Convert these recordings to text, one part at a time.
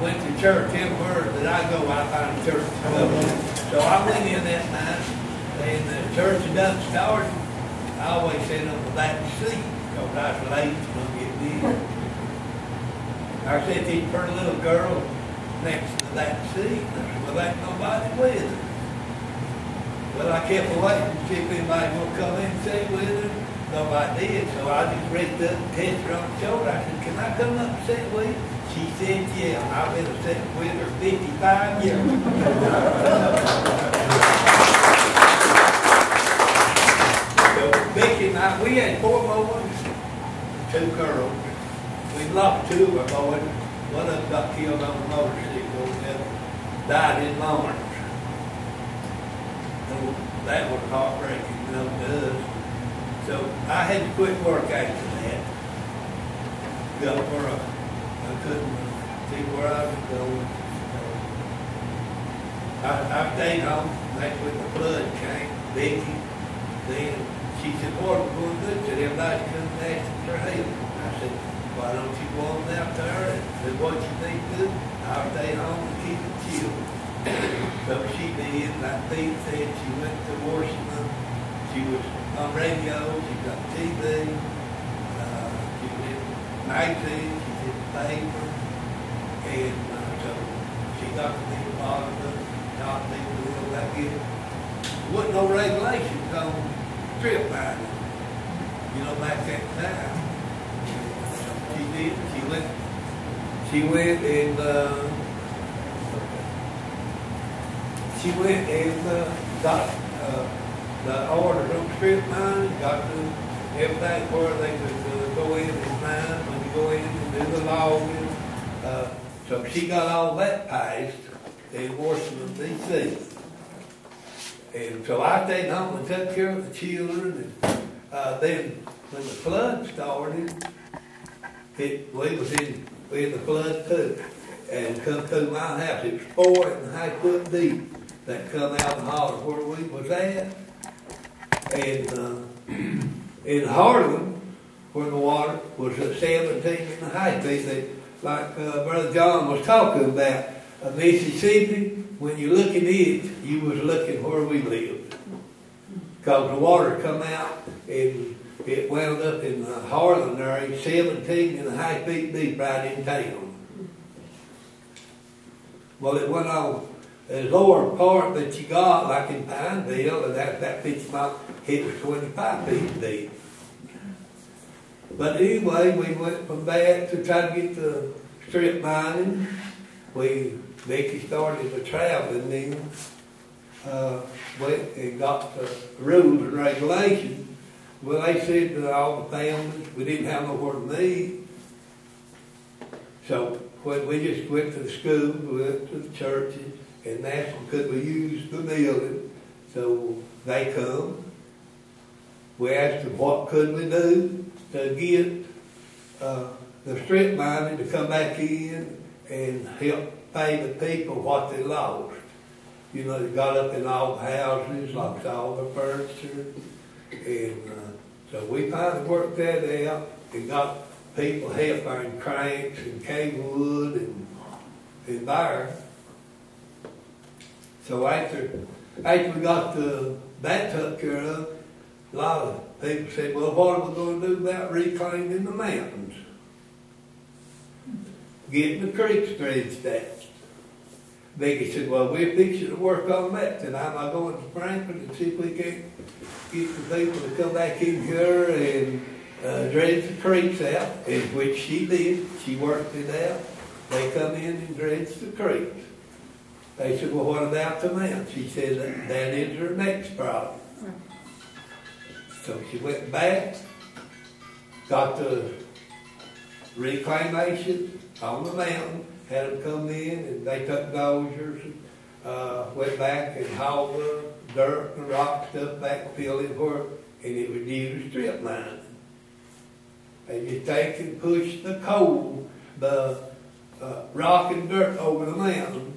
went to church. Everywhere that I go, I find a church. So I went in that night, and the church had done started. I always sat on the back seat because I was late to get in. I said, this pretty little girl next to that seat. I said, well, that's nobody with her. Well, I kept waiting to see if anybody would come in and sit with her. Nobody did, so I just reached up and touched her on the shoulder. I said, can I come up and sit with you? She said, yeah. I've been sitting with her 55 years. So Becky and I, we had 4 boys, 2 girls. We lost 2 of our boys. One of them got killed on a motorcycle, the other died in Lawrence. So that was heartbreaking, you know, to us. So I had to quit work after that. Got where I couldn't see where I was going. I stayed home. That's when the flood came. Becky, then she said, what are we going to do? She said, everybody's coming and asking for help. I said, why don't you go on out there and do what you need to do? I'll stay home and keep it chill. So she did. Like Pete said, she went to Washington. She was on radio, she got TV, she did magazines, she did paper, and so she got to be a part of it, not people real like it. There wasn't no regulations on strip mining, you know, back that time. She did, she went and got the orders on strip mining, got to everything where they could go in and mine, when you go in and do the logging. So she got all that passed in Washington, D.C. And so I stayed home and took care of the children. And then when the flood started, we was in the flood too. And come through my house, it was 4.5 foot deep that come out of the holler where we was at. And in Harlan, where the water was at 17.5 feet, like Brother John was talking about, Mississippi, when you look at it, you was looking where we lived. Because the water come out and it wound up in Harlan area, 17.5 feet deep right in town. Well, it went on the lower part that you got, like in Pineville, and that 50 mile, it was 25 feet deep. But anyway, we went from that to try to get the strip mining. Becky started the traveling then, went and got the rules and regulations. Well, they said to all the families, we didn't have nowhere to meet. So when we just went to the school, we went to the churches, and asked them, could we use the building? So they come. We asked them, what could we do to get the strip mining to come back in and help pay the people what they lost. You know, they got up in all the houses, lost all the furniture. And so we finally worked that out and got people help bring cranks and cable wood and there. So after we got that took care of, a lot of people said, well, what are we going to do about reclaiming the mountains? Getting the creeks dredged out. Becky said, well, we're fixing to work on that tonight. I'm going to Franklin and see if we can get the people to come back in here and dredge the creeks out, in which she did. She worked it out. They come in and dredge the creeks. They said, well, what about the mountains? She said, that is her next problem. So she went back, got the reclamation on the mountain, had them come in, and they took dozers and went back and hauled the dirt and rock stuff back, filled in where, and it was used strip mining. And you take and push the coal, the rock and dirt over the mountain.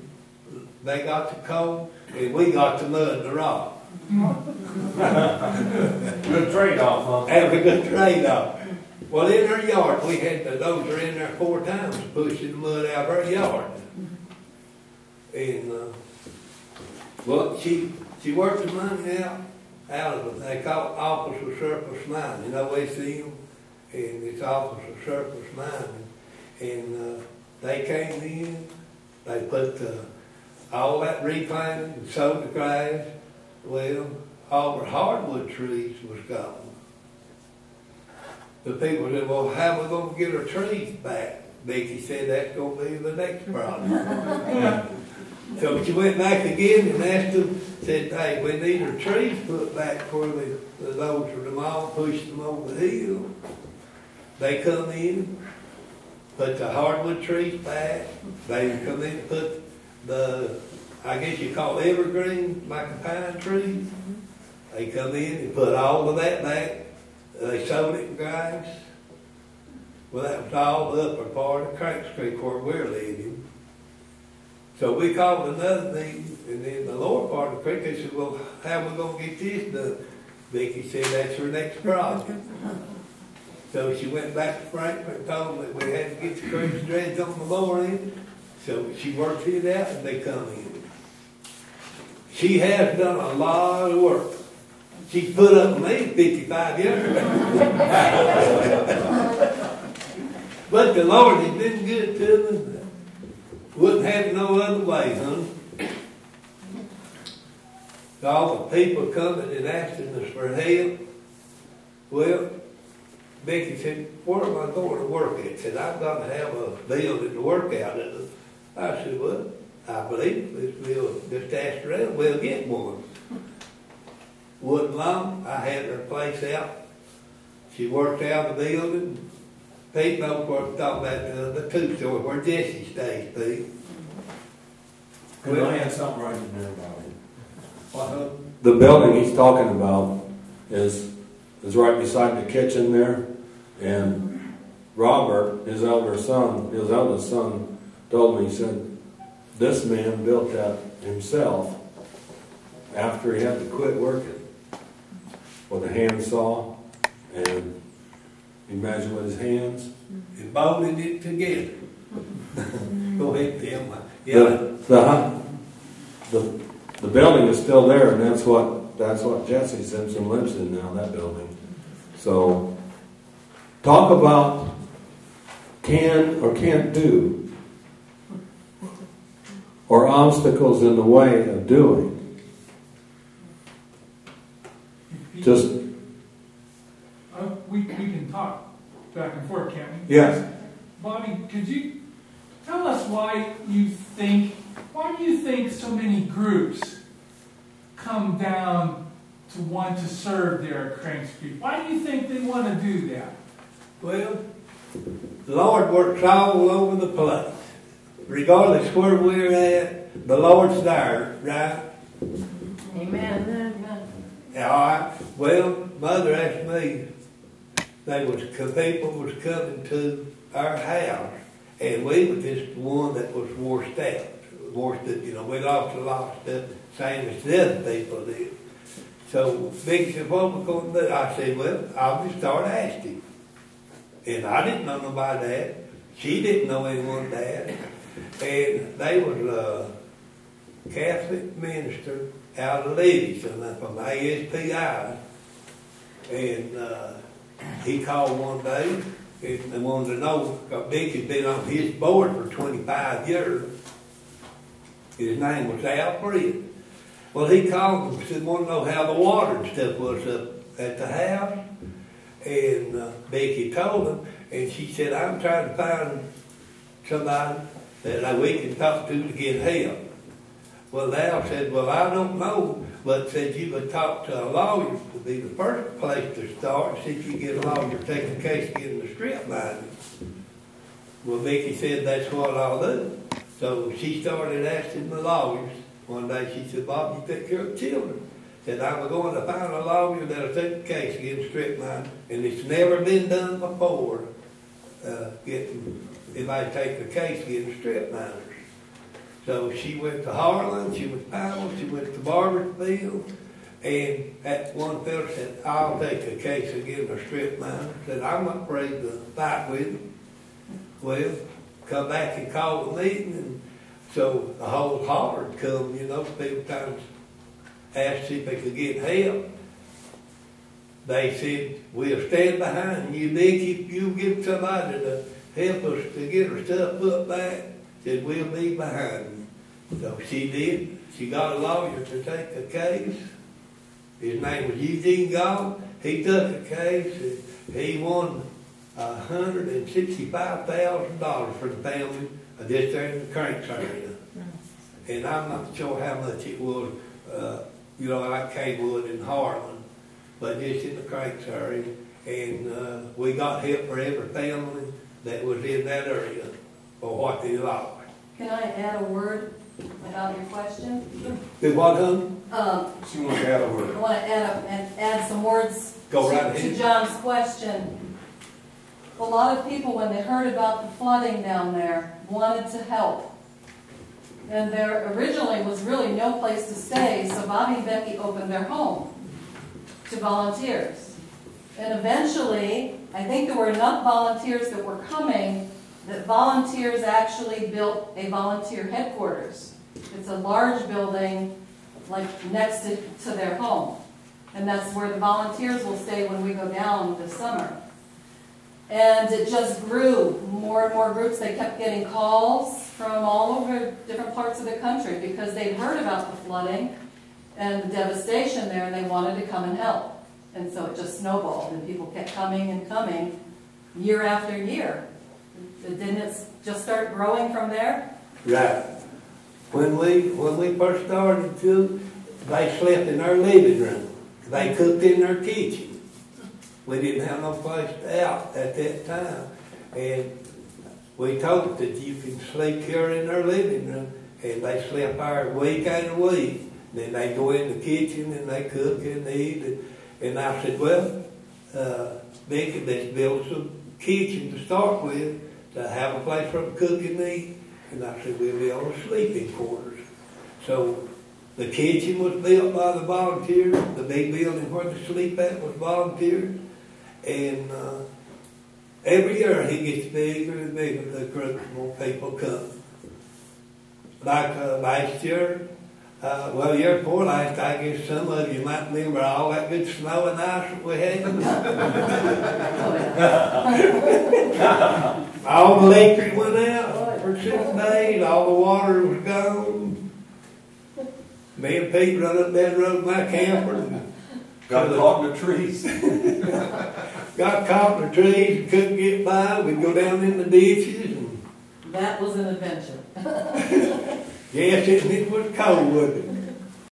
They got the coal, and we got the mud and the rock. Good trade-off, huh? That was a good trade-off. Well, in our yard, we had the dozer in there 4 times pushing the mud out of our yard. And well, she worked the money out of it. They call it Office of Surplus Mining. You know, they see them, and it's Office of Surplus Mining. And they came in, they put all that reclaiming and sowed the grass. Well, all the hardwood trees was gone. The people said, well, how are we going to get our trees back? Becky said that's going to be the next problem. So she went back again and asked them, said, hey, we need our trees put back where those are them all, pushed them over the hill. They come in, put the hardwood trees back. They come in and put the, I guess you call it evergreen, like a pine tree. They come in and put all of that back. They sowed it in grass. Well, that was all the upper part of Cranks Creek where we're living. So we called another meeting, and then the lower part of the creek, they said, well, how are we going to get this done? Vicky said that's her next project. So she went back to Franklin and told them that we had to get the creek dredged on the lower end. So she worked it out, and they come in. She has done a lot of work. She put up with me 55 years ago. But the Lord has been good to me. Wouldn't have it no other way, huh? All the people coming and asking us for help. Well, Becky said, where am I going to work at? Said, I've got to have a building to work out of. I said, well, I believe we'll just ask around, we'll get one. Wasn't long, I had her place out. She worked out the building. Pete knows what I'm talking about, the two-story where Jesse stays, Pete. Can I add something right in there about it? What? The building he's talking about is right beside the kitchen there, and Robert, his eldest son, told me, he said, this man built that himself after he had to quit working with a handsaw, and imagine with his hands. And bolted it together. Go ahead, Tim. Yeah. The building is still there, and that's what Jesse Simpson lives in now, that building. So, talk about can or can't do, or obstacles in the way of doing. Just we can talk back and forth, can't we? Yes. Bobby, could you tell us why do you think so many groups come down to want to serve there at Cranks Creek? Why do you think they want to do that? Well, the Lord works all over the place. Regardless where we're at, the Lord's there, right? Amen. All right. Well, Mother asked me, people was coming to our house, and we were just the one that was washed out. We lost a lot of stuff, same as the other people did. So Vicky said, what are we going to do? I said, well, I'll just start asking. And I didn't know nobody that. She didn't know anyone that. And they was a Catholic minister out of Livingston from ASPI. And he called one day and wanted to know, because Dick had been on his board for 25 years. His name was Alfred. Well, he called and said, wanted to know how the water and stuff was up at the house. And Becky told him, and she said, I'm trying to find somebody that we can talk to get help. Well, Al said, well, I don't know, but said you would talk to a lawyer would be the first place to start. See if you get a lawyer taking the case getting the strip mining. Well, Becky said, that's what I'll do. So she started asking the lawyers. One day she said, Bob, you take care of children. Said, I'm going to find a lawyer that'll take the case against strip mining. And it's never been done before, if I take the case against strip miners. So she went to Harlan, she went to Powell, she went to Barbersville, and that one fellow said, I'll take the case against a strip miner. Said, I'm not afraid to fight with him. Well, come back and call the meeting and So the whole holler would come, you know, people times asked if they could get help. They said, we'll stand behind you, Nick, if you get somebody to help us to get her stuff put back, said, we'll be behind you. So she did. She got a lawyer to take the case. His name was Eugene Gall. He took the case and he won $165,000 for the family just there in the Cranks area. And I'm not sure how much it was, you know, like Kaywood and Harlan, but just in the Cranks area. And we got help for every family that was in that area for what they lost. Can I add a word about your question? Did what, honey? She wants to add a word. I want to add some words Go right to ahead. John's question. A lot of people, when they heard about the flooding down there, wanted to help. And there originally was really no place to stay, so Bobby and Becky opened their home to volunteers. And eventually, I think there were enough volunteers that were coming that volunteers actually built a volunteer headquarters. It's a large building, like next to their home. And that's where the volunteers will stay when we go down this summer. And it just grew. More and more groups, they kept getting calls from all over different parts of the country because they'd heard about the flooding and the devastation there, and they wanted to come and help. And so it just snowballed, and people kept coming and coming year after year. Didn't it just start growing from there? Right. When we first started to, they slept in our living room. They cooked in their kitchen. We didn't have no place out at that time. And we told them that you can sleep here in their living room. And they slept there week after week. Then they go in the kitchen and they cook and eat. And I said, well, Becky, let's build some kitchen to start with, to have a place for them to cook and eat. And I said, we'll build a sleeping quarters. So the kitchen was built by the volunteers. The big building where they sleep at was volunteers. And every year he gets bigger and bigger. The group, more people come. Like last year, well, year before last, I guess some of you might remember all that good snow and ice that we had. All the electric went out for 6 days. All the water was gone. Me and Pete run up that road in my camper. Got caught in the trees. Got caught in the trees and couldn't get by. We'd go down in the ditches. And That was an adventure. yes, it was cold, wasn't it?